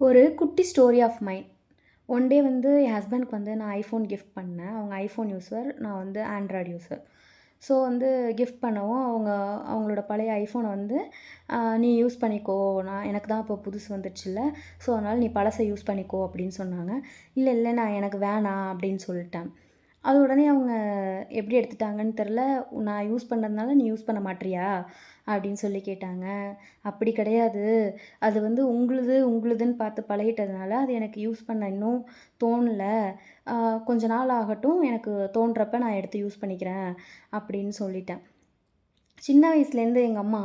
ஒரு குட்டி story of mind. One day வந்து என் ஹஸ்பண்டுக்கு வந்து நான் ஐஃபோன் கிஃப்ட் பண்ணேன். அவங்க ஐஃபோன் யூசர். நான் வந்து ஆண்ட்ராய்டு யூசர். ஸோ வந்து கிஃப்ட் பண்ணவும் அவங்களோட பழைய ஐஃபோனை வந்து நீ யூஸ் பண்ணிக்கோ. எனக்கு தான் இப்போ புதுசு வந்துடுச்சுல்ல. ஸோ அதனால் நீ பழசை யூஸ் பண்ணிக்கோ அப்படின்னு சொன்னாங்க. இல்லை இல்லை நான் எனக்கு வேணாம் அப்படின்னு சொல்லிட்டேன். அது உடனே அவங்க எப்படி எடுத்துட்டாங்கன்னு தெரில. நான் யூஸ் பண்ணுறதுனால நீ யூஸ் பண்ண மாட்றியா அப்படின்னு சொல்லி கேட்டாங்க. அப்படி கிடையாது. அது வந்து உங்களுதுன்னு பார்த்து பழகிட்டதுனால அது எனக்கு யூஸ் பண்ண இன்னும் தோணல. கொஞ்ச நாள் ஆகட்டும், எனக்கு தோன்றப்ப நான் எடுத்து யூஸ் பண்ணிக்கிறேன் அப்படின்னு சொல்லிட்டேன். சின்ன வயசுலேருந்து எங்கள் அம்மா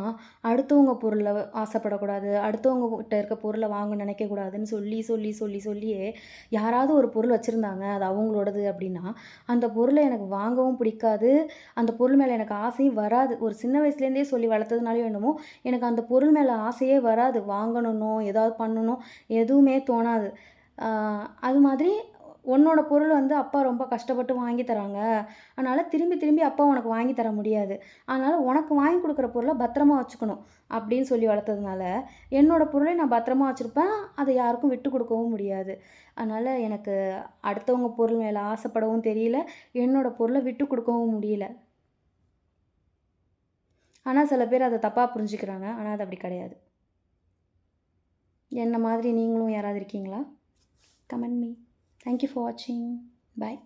அடுத்தவங்க பொருள ஆசைப்படக்கூடாது, அடுத்தவங்க கிட்ட இருக்க பொருள வாங்க நினைக்கக்கூடாதுன்னு சொல்லியே யாராவது ஒரு பொருள் வச்சுருந்தாங்க, அது அவங்களோடது அப்படின்னா, அந்த பொருள எனக்கு வாங்கவும் பிடிக்காது. அந்த பொருள் மேல எனக்கு ஆசையும் வராது. ஒரு சின்ன வயசுலேருந்தே சொல்லி வளர்த்ததுனாலயோ என்னமோ, எனக்கு அந்த பொருள் மேல ஆசையே வராது. வாங்கணும்னோ, ஏதாவது பண்ணணும் எதுவுமே தோணாது. ஆ அது மாதிரி உன்னோட பொருள் வந்து அப்பா ரொம்ப கஷ்டப்பட்டு வாங்கி தராங்க. அதனால திரும்பி திரும்பி அப்பா உனக்கு வாங்கி தர முடியாது. அதனால உனக்கு வாங்கி குடுக்குற பொருள பத்திரமா வச்சுக்கணும். அப்படின்னு சொல்லி வளர்த்ததுனால, என்னோட பொருளை நான் பத்திரமா வச்சிருப்பேன். அத யாருக்கும் விட்டு குடுக்கவும் முடியாது. அதனால எனக்கு அடுத்தவங்க பொருள் மேல ஆசைப்படவும் தெரியல. என்னோட பொருள விட்டு குடுக்கவும் முடியல. ஆனா சில பேர் அத தப்பா புரிஞ்சுக்கிறாங்க. ஆனா அது அப்படி கிடையாது. என்ன மாதிரி நீங்களும் யாராவது இருக்கீங்களா? Comment me. Thank you for வாட்சிங். பாய்.